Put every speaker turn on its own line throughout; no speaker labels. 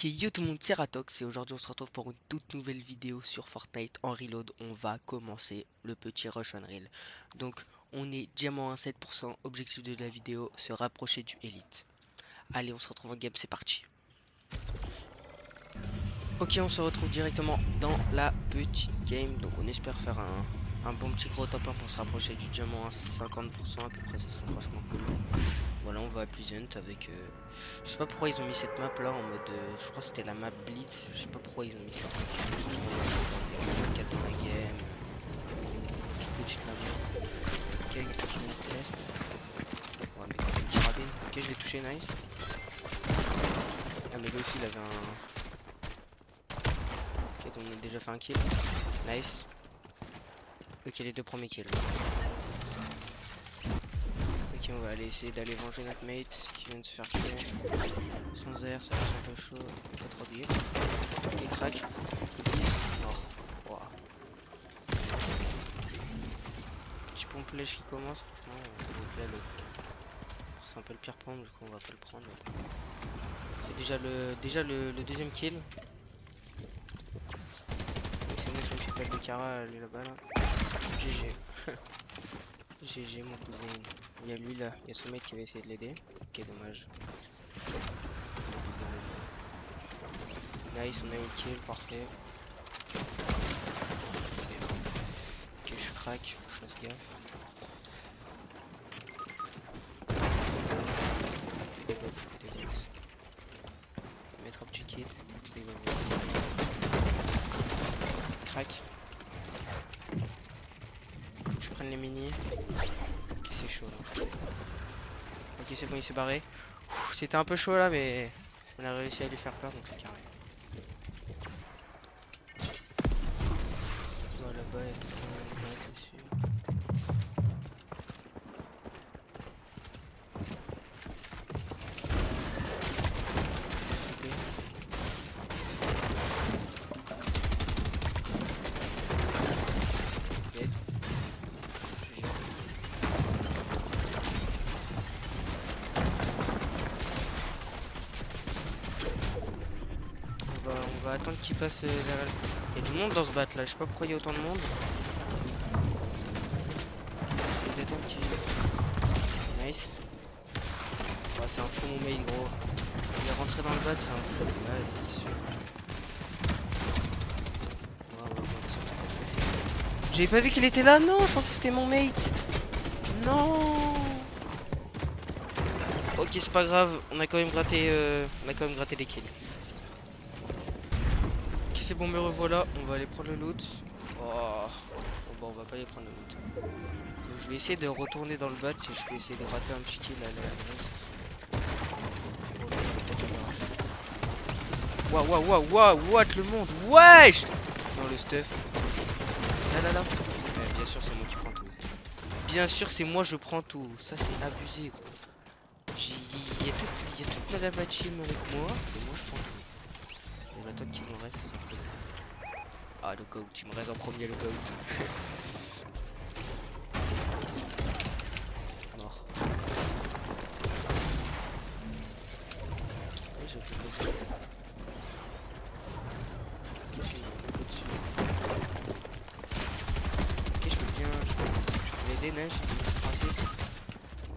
Ok, yo tout le monde, c'est Ratox et aujourd'hui on se retrouve pour une toute nouvelle vidéo sur Fortnite en reload. On va commencer le petit rush on reel. Donc on est diamant à 7%, objectif de la vidéo, se rapprocher du élite. Allez, on se retrouve en game, c'est parti. Ok, on se retrouve directement dans la petite game. Donc on espère faire un bon petit gros top 1 pour se rapprocher du diamant à 50% à peu près, ça serait franchement cool. Voilà, on va à Pleasant avec... je sais pas pourquoi ils ont mis cette map là en mode... je crois que c'était la map Blitz. Je sais pas pourquoi ils ont mis cette map. Je vois 4 dans la game. Toute petite là-bas. Ok, une test. Ouais, mais quand même, petit rabais. Ok, je l'ai touché, nice. Ah, mais lui aussi il avait un... Ok, donc on a déjà fait un kill. Nice. Ok, les deux premiers kills. Ok, on va aller essayer d'aller venger notre mate qui vient de se faire tuer. Sans air, ça va être un peu chaud. Pas trop dire. Ok, crack. Il glisse. Mort. Wow. Petit pompe lèche qui commence. Franchement, là, c'est un peu le pire pompe, du coup on va pas le prendre. C'est déjà le deuxième kill. C'est moi je me suis pas de Cara, lui là-bas là. GG. GG mon cousin. Il y a lui là, il y a ce mec qui va essayer de l'aider. Ok, dommage. Nice, on a eu le kill, parfait. Ok, je crack, faut que je fasse gaffe. Fais des bots, fais des bots. Je vais mettre un petit kit, ça il va venir. Crack. Faut que je prenne les mini. Ok, c'est chaud là. Ok, c'est bon, il s'est barré. C'était un peu chaud là, mais on a réussi à lui faire peur, donc c'est carré. Voilà, là-bas, il y a quelqu'un qui va être dessus. Ok. Dead. GG. On va attendre qu'il passe derrière. Il y a du monde dans ce bat là, je sais pas pourquoi il y a autant de monde. C'est détendre qui. Nice. Ouais, c'est un fou mon mate gros. Il est rentré dans le bat, c'est un fou. Ouais, c'est sûr. J'avais pas vu qu'il était là, non, je pensais que c'était mon mate. Non. Ok, c'est pas grave, on a quand même gratté des kills. Ok, c'est bon, me revoilà, on va aller prendre le loot. Oh, bon, on va pas aller prendre le loot. Donc, je vais essayer de retourner dans le bat si je peux essayer de rater un petit kill à la ça serait... Waouh, waouh, waouh, waouh, what le monde, wesh. Non, le stuff. Là. Ouais, bien sûr, c'est moi qui prends tout. Bien sûr, c'est moi, je prends tout. Ça, c'est abusé, gros. Il y a toute la team avec moi. C'est moi, je prends tout. Et la top qui me reste, c'est un peu... Ah, le GOAT, tu me restes en premier, le GOAT. Mort. Oui, j'ai fait le GOAT. Ok, je peux l'aider, Neige. Francis.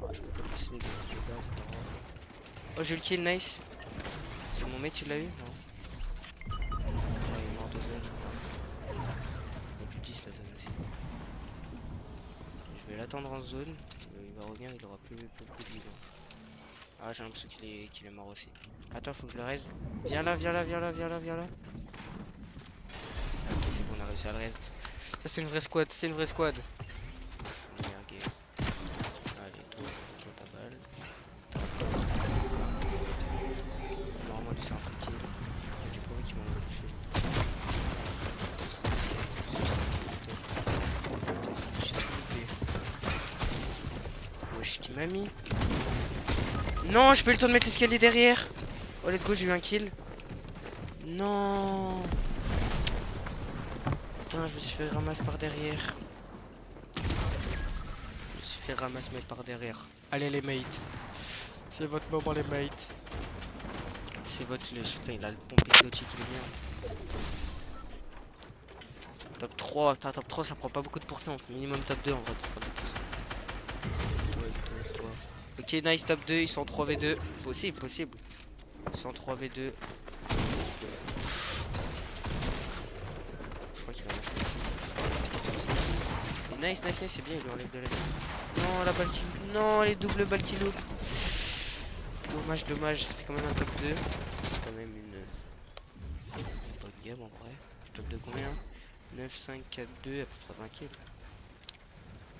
Oh, je peux pas plus l'aider. Oh, j'ai eu le kill, nice. C'est mon mate, tu l'as eu? Non. Ouais, il est mort de zone, je crois. Il y a plus de 10 la zone aussi. Je vais l'attendre en zone. Il va revenir, il aura plus beaucoup de vie. Ah, j'ai l'impression qu'il est mort aussi. Attends, faut que je le raise. Viens là. Ok, c'est bon, on a réussi à le raise. Ça, c'est une vraie squad, Merguez. Allez, toi ta balle. Normalement, lui, c'est un free kill. J'ai pas envie qu'il m'envoie toucher. J'ai tout loupé. Wesh, qui m'a mis. Non, j'ai pas eu le temps de mettre l'escalier derrière. Oh, let's go, j'ai eu un kill. Non. Putain, je me suis fait ramasser par derrière. Je me suis fait ramasser par derrière. Allez les mates. C'est votre moment les mates. C'est votre le putain, il a le pompe exotique, il est bien. Top 3, putain, top 3 ça prend pas beaucoup de pourcents, on fait minimum top 2 en vrai pour prendre des pourcents. Toi. Ok, nice, top 2, ils sont 3v2. Possible, possible. Ils sont 3v2. Je crois qu'il va lâcher. Nice, c'est bien, il lui enlève de la vie. Non, la balle qui... Non, les doubles balles qui loupent. Dommage, ça fait quand même un top 2. C'est quand même une bonne game en vrai. Top de combien? 9, 5, 4, 2, à peu près 20 kills.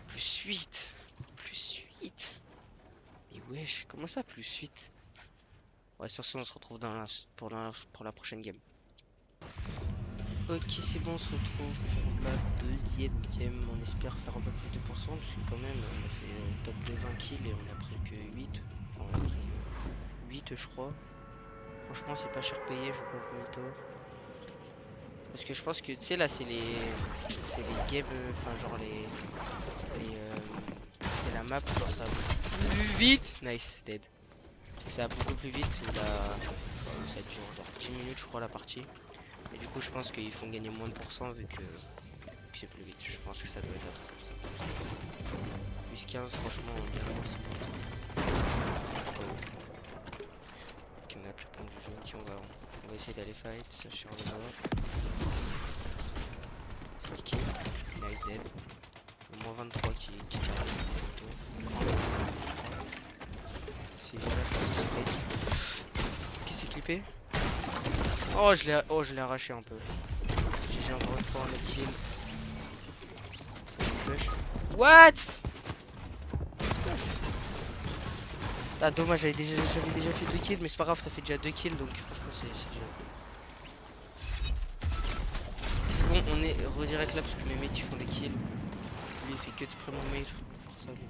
Plus 8. Mais wesh, comment ça plus 8? Ouais, sur ce, on se retrouve dans pour la prochaine game. Ok, c'est bon, on se retrouve pour la deuxième game. On espère faire un peu plus de pourcents, parce que quand même, on a fait top de 20 kills et on a pris que 8. Enfin, on a pris 8, je crois. Franchement, c'est pas cher payé, je crois, mytho. Parce que je pense que, tu sais, là, c'est les games, enfin, genre c'est la map, genre ça va plus vite. Nice, dead. Ça va beaucoup plus vite, ça dure genre 10 minutes, je crois, la partie. Et du coup, je pense qu'ils font gagner moins de pourcents vu que c'est plus vite. Je pense que ça doit être un truc comme ça. Plus 15, franchement, bien c'est bon. Ok, on a plus le point du jeu. Ok, on va essayer d'aller fight. Ça, je suis en bord. C'est kill. Nice dead. Le moins 23 qui carry. C'est bien là, je pense que c'est dead. Ok, c'est clippé. Oh, je l'ai arraché un peu. J'ai encore une fois un autre kill. Ça me flush. What? Ah, dommage, j'avais déjà fait 2 kills, mais c'est pas grave, ça fait déjà 2 kills, donc franchement, c'est déjà. C'est bon, on est redirect là parce que mes mates ils font des kills. Lui il fait que de près mon mate, faut faire ça lui.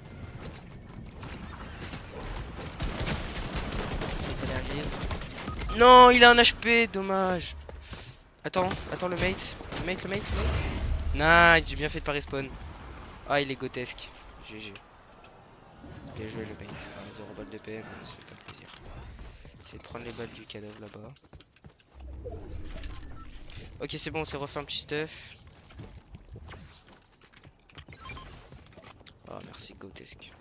Non, il a un HP, dommage. Attends, le mate. Le mate. Nice, j'ai bien fait de pas respawn. Ah, il est grotesque. GG. Bien joué le mate. 0 balles de PM, ça fait pas plaisir. J'essaie de prendre les balles du cadavre là-bas. Ok, c'est bon, on s'est refait un petit stuff. Oh, merci, grotesque.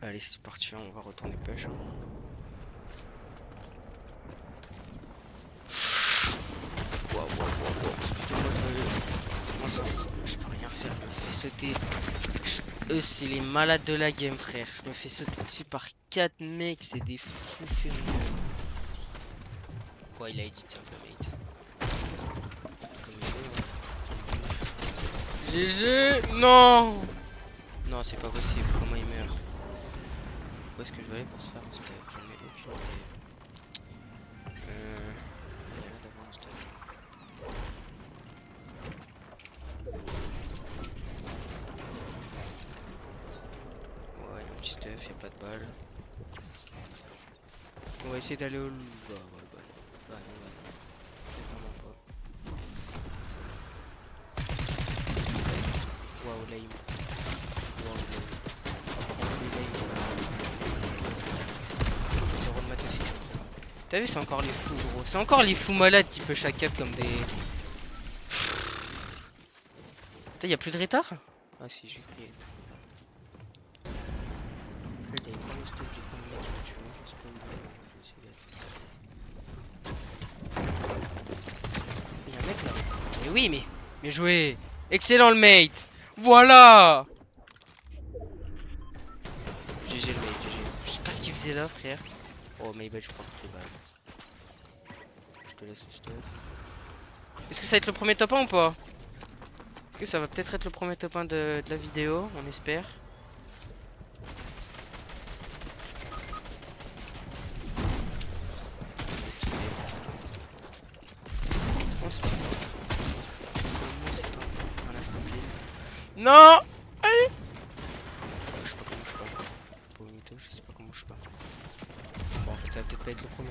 Allez, c'est parti, on va retourner push. Waouh. Je peux rien faire, je me fais sauter. Eux, c'est les malades de la game, frère. Je me fais sauter dessus par 4 mecs, c'est des fous furieux. Quoi, il a édité un peu, mate. GG, non. Non, c'est pas possible, comment il meurt? Où est-ce que je vais aller pour se faire un step? J'en ai aucune idée. Il y a l'air d'avoir un step. Ouais, il y a un petit stuff, il n'y a pas de balle. On va essayer d'aller au... Bah, non. Vraiment pas. Waouh, lame. Zéro de matos aussi. T'as vu, c'est encore les fous, gros. C'est encore les fous malades qui push à 4 comme des... Putain, y'a plus de retard? Ah si, j'ai crié. Il y a une première stop du coup, le mec qui m'a tué. C'est pas une balle, il y a un mec là. Mais oui, mais... Bien joué. Excellent le mate. Voilà. GG le mate, GG. Je sais pas ce qu'il faisait là, frère. Oh, my bad, je prends toutes les balles. Je te laisse le stuff. Est-ce que ça va être le premier top 1 ou pas? Est-ce que ça va peut-être être le premier top 1 de la vidéo? On espère. Non! Allez! Je sais pas comment je pars. Pour mytho, je sais pas comment je pars. Bon, en fait, ça va peut-être pas être le premier.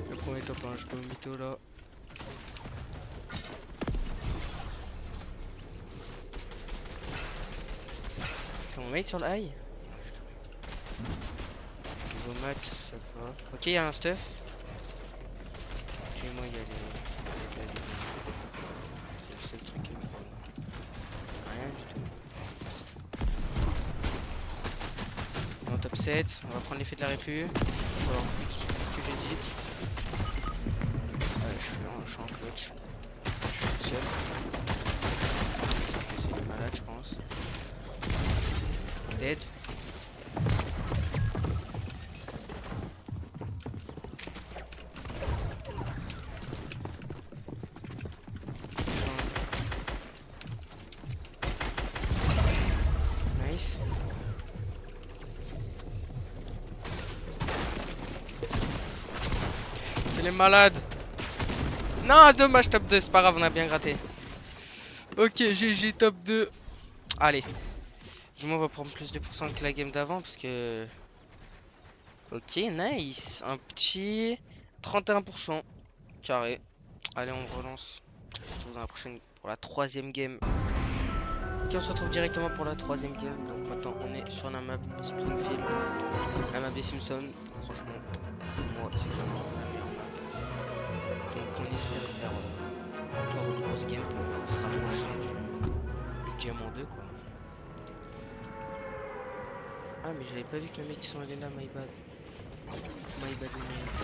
Le premier top 1, je peux au mytho là. C'est mon mate sur le high? Niveau maths, ça va. Ok, il y a un stuff. Chez moi, il y a les. C'est le seul truc qui me faut. Rien du tout. On est en top 7. On va prendre l'effet de la répu. On va avoir plus vite. Ouais, je suis en clutch. Je suis tout seul. C'est le malade, je pense. Dead. Nice. C'est les malades. Non, dommage, top 2. C'est pas grave, on a bien gratté. Ok, GG, top 2. Allez. Du moins, on va prendre plus de pourcents que la game d'avant parce que... Ok, nice. Un petit 31%. Carré. Allez, on relance. On se retrouve dans la prochaine pour la troisième game. Ok, on se retrouve directement pour la troisième game. Donc maintenant, on est sur la map Springfield. La map des Simpsons. Franchement, pour moi, c'est clairement la meilleure map. Donc on espère faire encore une grosse game pour se rapprocher du diamant 2, quoi. Ah, mais j'avais pas vu que le mec ils sont allés là, my bad. My bad, mate.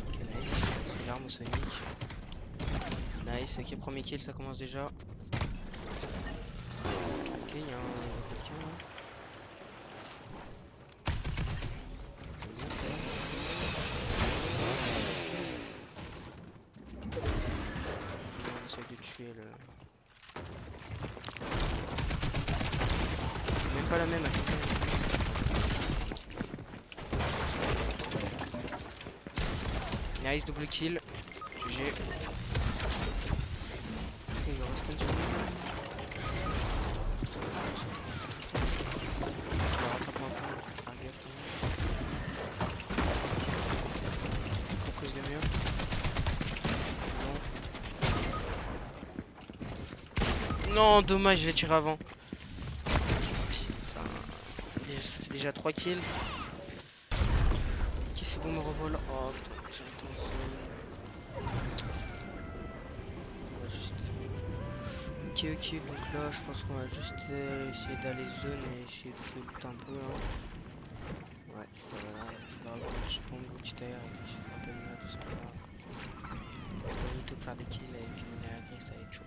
Ok, nice. Une arme au Sonic. Nice, ok, premier kill, ça commence déjà. Ok, il y a quelqu'un là. On essaie de tuer le... C'est même pas la même à côté. Nice, double kill. GG. Il va respawn sur nous. On va rattraper un peu, faire gaffe quand même. Qu'on cause de mieux. Non, dommage, je l'ai tiré avant. Putain. Ça fait déjà 3 kills. Ok, c'est bon, me revole. Oh putain, j'ai le temps de zone. On va juste... Ok, donc là, je pense qu'on va juste essayer d'aller zone et essayer de loot un peu. Hein. Ouais, il faudra que je prenne une petite air et que je fasse un peu de maths, tout ça. On va plutôt faire des kills avec une air gris, ça va être chaud.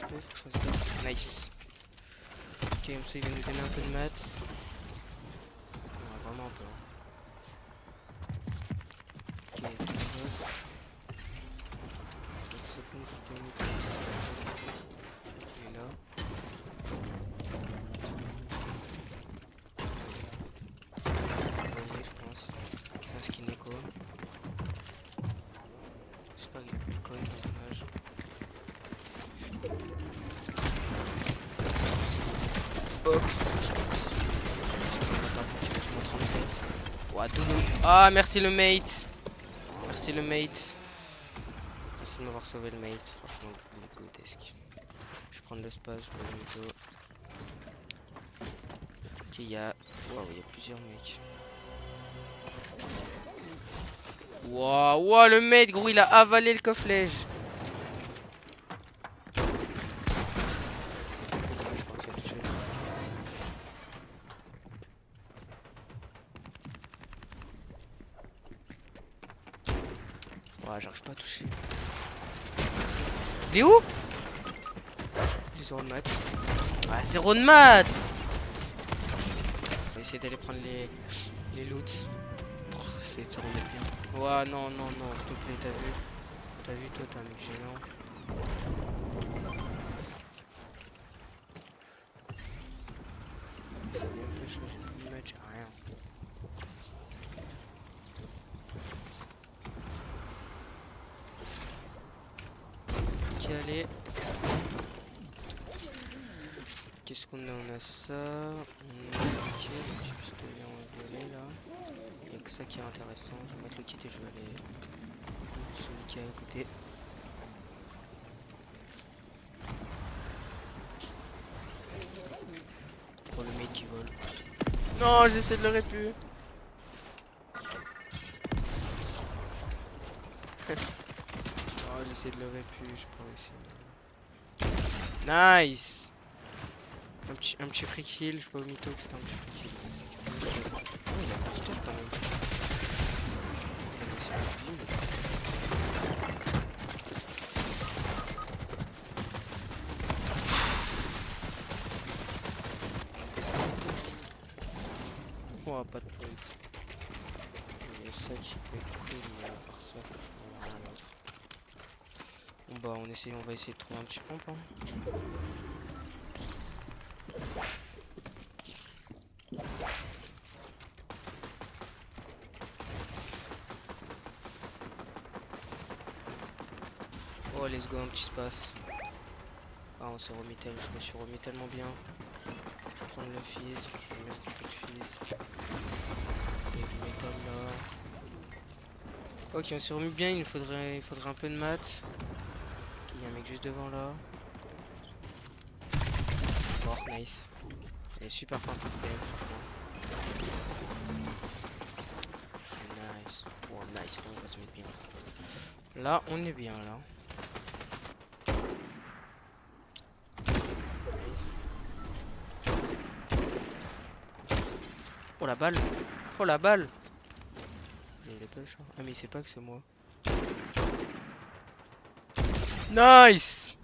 Faut que je fasse gaffe. Nice. Ok, comme ça il va nous donner un peu de maths. On a vraiment peur. Ok, tout le monde. 4 secondes, je peux mettre. Il est là. Vous voyez, je pense. C'est un skin écho. J'espère qu'il a plus de coin, dommage. Box. Je prends 37. Ouah, double. Ah, merci le mate. Merci le mate. Merci de m'avoir sauvé le mate. Franchement, il est grotesque. Je vais prendre l'espace, je vais le dos. Ok, il y a. Waouh, il y a plusieurs mecs. Waouh, le mate, gros, il a avalé le coffre-lège. Ouais, j'arrive pas à toucher. Il est où? J'ai 0 de maths. Ah, 0 de maths. On va essayer d'aller prendre les loots. Pour essayer de se remettre bien. Ouais, non, s'il te plaît, t'as vu? T'as vu, toi, t'es un mec gênant. Ça vient un peu changer de match, rien. Ok, allez. Qu'est-ce qu'on a? On a ça. On a le petit pistolet en violet là. Il n'y a que ça qui est intéressant. Je vais mettre le kit et je vais aller celui qui est à côté. Pour le mec qui vole. Non, j'essaie de le répu. Oh, j'essaie de le répu, je pourrais essayer. Nice. Un petit free kill, je sais pas au mytho que c'était un petit free kill. Oh, il a pas de stop quand même. Oh, pas de pompe. Il y a ça qui peut être cool, mais à part ça, franchement, rien d'autre. Bon bah on va essayer de trouver un petit pompe hein. Oh let's go, un petit space. Ah on s'est remis je me suis remis tellement bien. Je vais prendre le fizz, je vais mettre un peu de fizz. Il y a du métal là. Ok on s'est remis bien, il faudrait un peu de maths. Il y a un mec juste devant là. Mort, nice. Elle est super fin toute game franchement. Nice. Oh nice, on va se mettre bien. Là on est bien là. Nice. Oh la balle. Oh la balle. Je l'ai pas le choix. Ah mais il sait pas que c'est moi. Nice.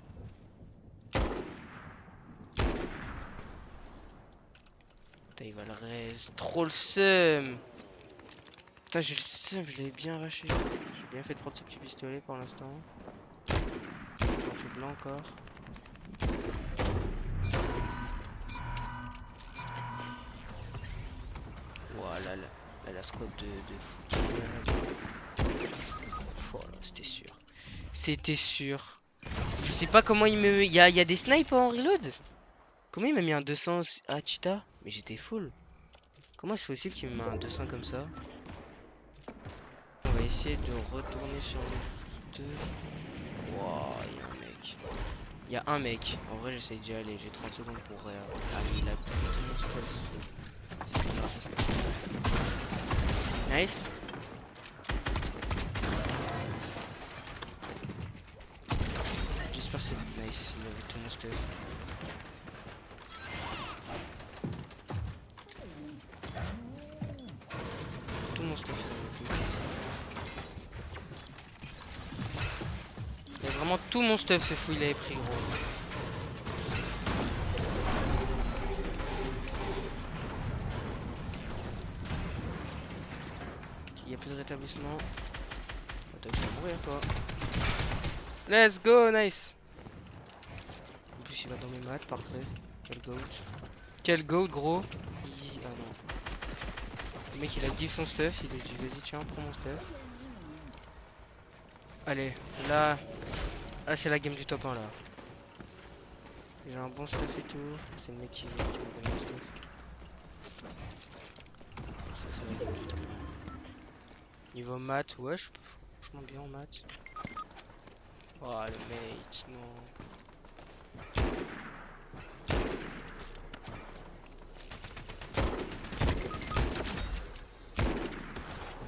Putain il va le raise. Trop le seum. Putain j'ai le seum, je l'ai bien arraché. J'ai bien fait de prendre ce petit pistolet pour l'instant. Un peu blanc encore. Voilà la squad de foot. Oh là, c'était sûr. C'était sûr. Je sais pas comment il me... Il y a des snipes en reload. Comment il m'a mis un 200 à Cheetah? Mais j'étais full. Comment c'est possible qu'il me met un 200 comme ça? On va essayer de retourner sur les deux. Wow, il y a un mec. Il y a un mec. En vrai, j'essaie d'y aller. J'ai 30 secondes pour... Ah, mais il a tout mon stuff. Nice. J'espère que c'est nice. Il avait tout mon stuff. Tout mon stuff. Il y a vraiment tout mon stuff, c'est fou, il avait pris gros. Il y a plus de rétablissement. Attends, je vais mourir quoi. Let's go, nice. En plus il va dans mes maths, parfait. Quel goat. Quel goat gros. Ah non. Le mec il a give son stuff, il a dit vas-y tiens prends mon stuff. Allez, là c'est la game du top 1 là. J'ai un bon stuff et tout. C'est le mec qui m'a donné mon stuff. Ça c'est la game du top 1. Niveau maths, ouais je suis franchement bien en maths. Oh le mate, non.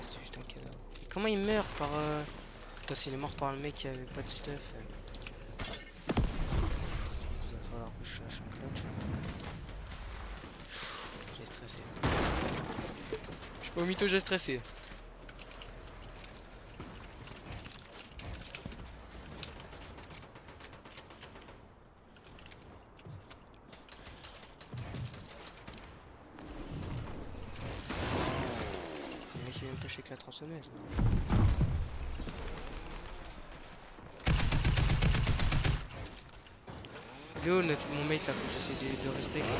C'était juste un cadavre. Et comment il meurt par... Putain s'il est mort par le mec qui avait pas de stuff. Il va falloir que je cherche un clutch. J'ai stressé. Je suis pas au mytho, j'ai stressé. Le mec il vient me pêcher avec la tronçonneuse. Il est où mon mate là, faut que j'essaie de rester quand même.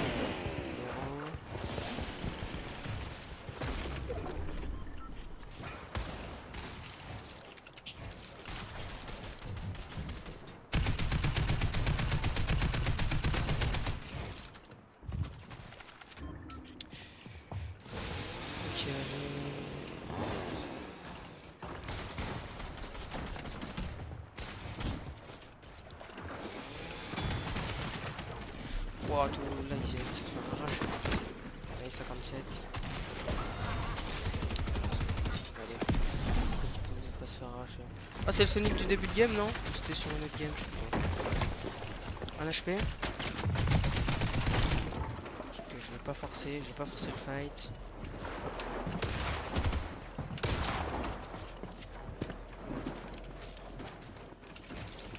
Ok, allez. Wow, tout là, il vient de se faire arracher. Allez, 57. Allez. Pourquoi pas se faire arracher. Ah, c'est le Sonic du début de game, non? C'était sur une autre game. Un HP. Ok, je vais pas forcer le fight.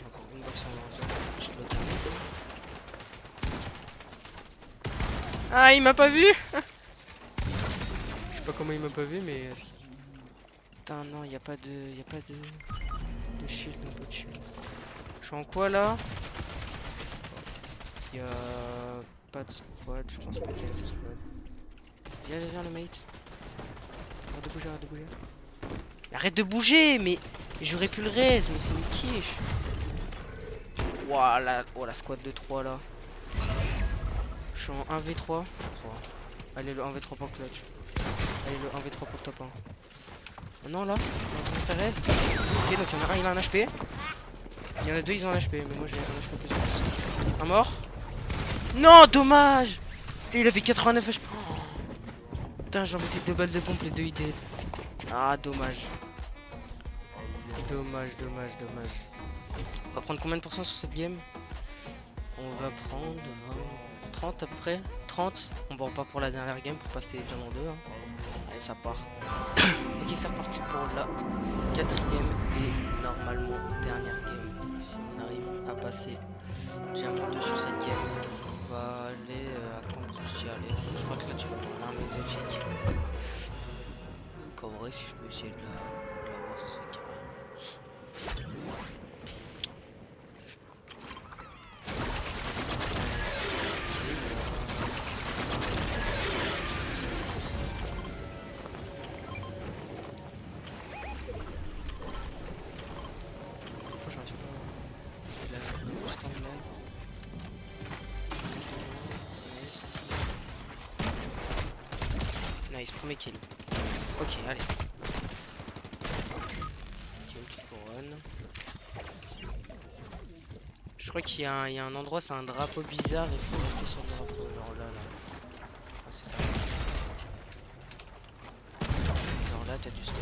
Encore une box en laser. Je bloque un mec. Ah, il m'a pas vu. Je sais pas comment il m'a pas vu, mais... Putain, non, y a pas de shield au-dessus. Je suis en quoi, là? Y a pas de squad, je pense pas qu'il y a de squad. Viens le mate. Arrête de bouger, arrête de bouger. Arrête de bouger, mais j'aurais pu le raise, mais c'est une quiche. Ouah, oh, la squad de 3 là. Je suis en 1v3, je crois. Allez, le 1v3 pour le clutch. Allez, le 1v3 pour le top 1. Oh non, là, on est en train de se faire raise. Ok, donc il y en a un, il a un HP. Il y en a deux, ils ont un HP, mais moi j'ai un HP plus plus. Un mort. Non, dommage. Putain, il avait 89 HP. Oh. Putain, j'en mettais 2 balles de pompe, les deux ils dead. Ah, dommage. Dommage. On va prendre combien de pourcents sur cette game? On va prendre 20... 30 à peu près. 30. On va repart pour la dernière game pour passer déjà en 2. Hein. Allez, ça part. Ok, c'est reparti pour la 4ème et normalement dernière game. Si on arrive à passer diamant 2 sur cette game, on va aller à Camp Allez, je crois que là tu vas dans l'arme exotique. En vrai, si je peux essayer de la voir, ce serait carré. Nice, premier kill. Ok, allez. Ok, une petite couronne. Je crois qu'il y a un endroit, c'est un drapeau bizarre, il faut rester sur le drapeau, genre là. Ah, c'est ça. Genre là, t'as du stuff.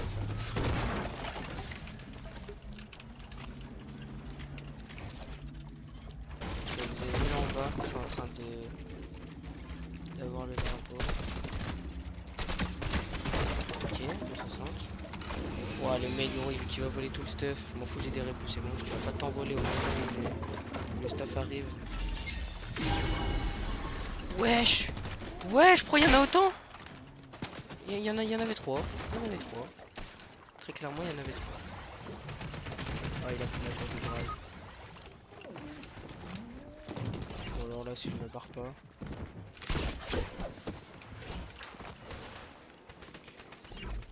Vous avez vu là en bas, je suis en train d'avoir le drapeau. Ok, 260. Ouah, le mec gros, qui va voler tout le stuff. Je m'en fous, j'ai des répus, c'est bon. Tu vas pas t'envoler au moment où le stuff arrive. Wesh! Wesh, pourquoi il y en a autant? Il y en avait 3. Il y en avait 3. Très clairement, il y en avait 3. Ah, il a pris la tour du drive. Bon, alors là, si je me barre pas.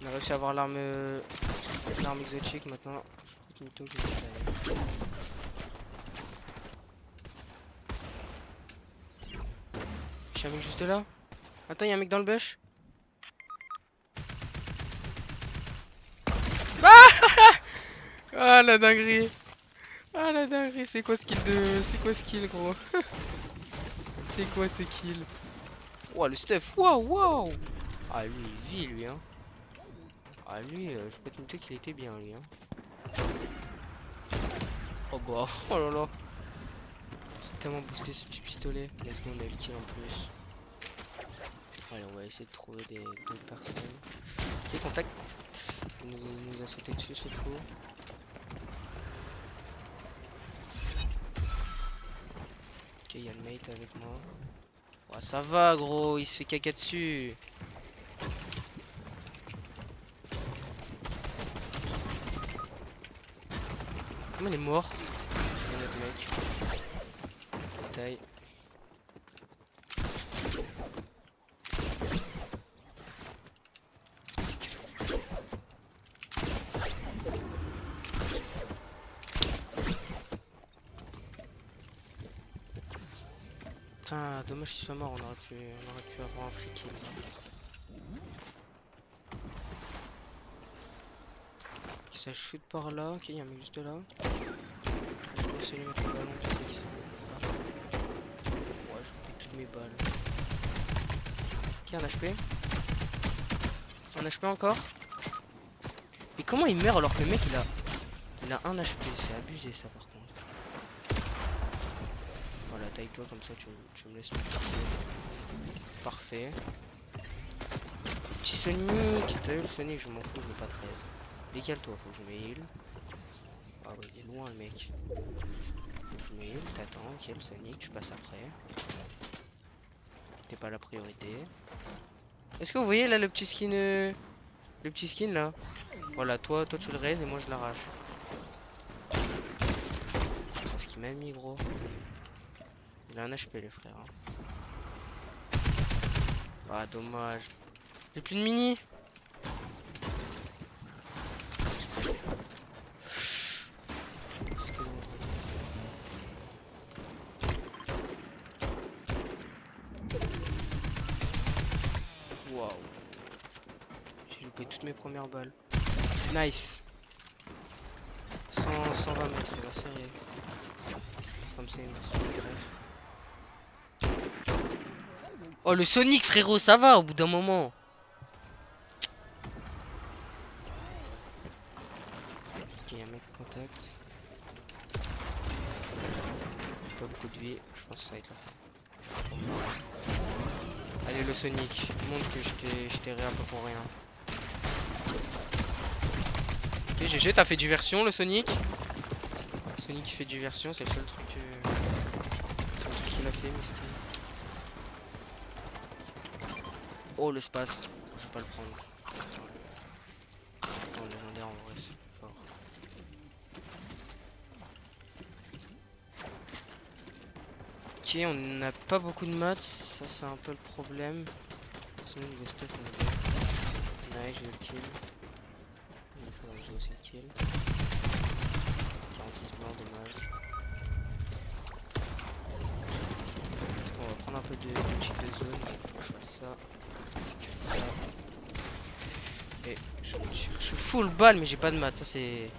On a réussi à avoir l'arme exotique maintenant. Je peux que je suis un mec juste là. Attends, il y a un mec dans le bush. Ah la dinguerie. Ah la dinguerie, c'est quoi ce kill gros? C'est quoi ce kill? Ouah le stuff, waouh. Ah lui il vit lui hein. Ah lui, je peux te noter qu'il était bien lui hein. Oh bah, oh là là. C'est tellement boosté ce petit pistolet. Let's go, on a le kill en plus. Allez, on va essayer de trouver d'autres personnes. Ok, contact. Il nous a sauté dessus ce fou. Ok, il y a le mate avec moi. Oh, ça va gros, il se fait caca dessus. Comment il est mort? Il y a notre mec. Bataille. Putain, dommage qu'il soit mort, on aurait pu avoir un free kill. Ok, ça shoot par là, ok, il y a un mec juste là. Je vais essayer de mettre le ballon, tu sais qui c'est. Ouais, je fais toutes Ok, un HP. Un HP encore. Et comment il meurt alors que le mec il a un HP? C'est abusé ça par contre. Voilà, taille-toi comme ça, tu me laisses me piquer. Parfait. Petit Sonic. T'as vu le Sonic? Je m'en fous, je veux pas 13. Décale-toi, faut que je me heal. Ah ouais, il est loin le mec. Faut que je me heal, t'attends, ok le Sonic, tu passes après. T'es pas la priorité. Est-ce que vous voyez là le petit skin le petit skin là? Voilà, toi tu le raises et moi je l'arrache. Parce qu'il m'a mis gros. Il a un HP les frères. Hein. Ah dommage. J'ai plus de mini. Waouh. J'ai loupé toutes mes premières balles. Nice. 120 mètres, il va serrer. Comme c'est une version greffe. Oh le Sonic frérot, ça va au bout d'un moment. Ok, y'a un mec contact. Pas beaucoup de vie, je pense que ça va être la fin. Allez le Sonic, montre que je t'ai un peu pour rien. Ok GG, t'as fait diversion le Sonic. Sonic qui fait diversion, c'est le seul truc qu'il a fait, miskin. Oh le space, je vais pas le prendre. Oh, légendaire en vrai c'est fort. Ok, on n'a pas beaucoup de maths, ça c'est un peu le problème. Sinon niveau stuff on est bien. Nice, j'ai le kill. Il faudrait que j'ai aussi le kill. 46 blancs, dommage. On va prendre un peu de cheat de zone, il faut que je fasse ça. Ça. Et je suis full balle mais j'ai pas de maths, ça c'est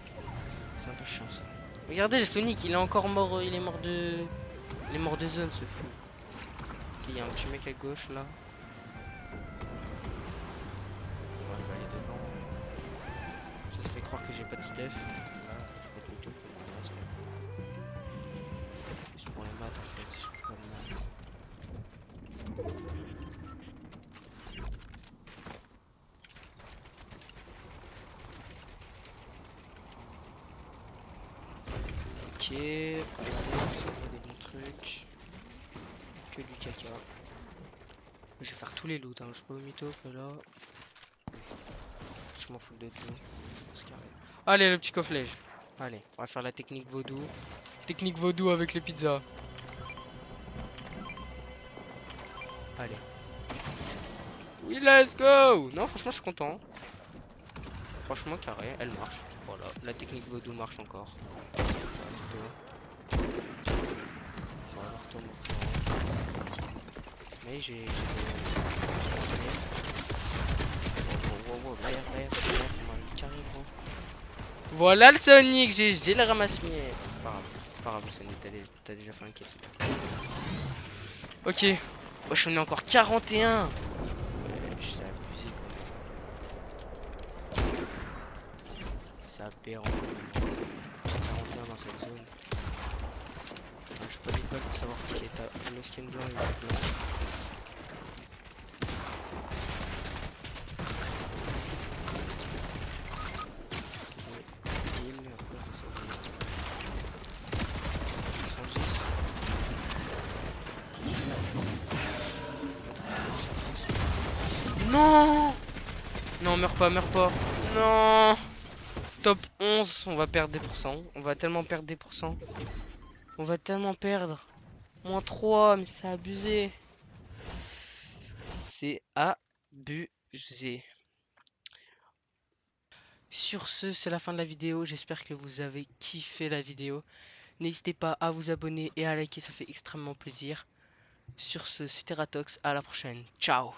un peu chiant ça. Regardez le Sonic, il est encore mort, il est mort de zone ce fou. Ok, il y a un petit mec à gauche là. Ouais, je vais aller devant. Ça fait croire que j'ai pas de stuff. Là, je vais être mytho que j'ai pas de stuff. Juste pour les maths en fait, je fais pas de maths. Ok, allez, ça va des bons trucs. Que du caca. Je vais faire tous les loots, hein. Je suis pas au mytho que là. Je m'en fous de tout. Je pense carré. Allez, le petit cofflet. Allez, on va faire la technique vaudou. Technique vaudou avec les pizzas. Allez. Oui, let's go! Non, franchement, je suis content. Franchement, carré, elle marche. Voilà, la technique vaudou marche encore. Voilà, retourne. Mais j'ai... Wow, derrière, carré, gros. Voilà le Sonic, j'ai le ramasse-mie. C'est pas grave, le Sonic, t'as déjà fait un kill. Ok, moi j'en ai encore 41. Je sais abusé quand même. C'est aberrant. 41 dans cette zone. Je suis pas des balles pour savoir qui est le skin blanc et le blanc. Non! Non, meurs pas. Non! Top 11, on va perdre des pourcents. On va tellement perdre des pourcents. On va tellement perdre. Moins 3, mais c'est abusé. C'est abusé. Sur ce, c'est la fin de la vidéo. J'espère que vous avez kiffé la vidéo. N'hésitez pas à vous abonner et à liker, ça fait extrêmement plaisir. Sur ce, c'était Ratox. À la prochaine. Ciao!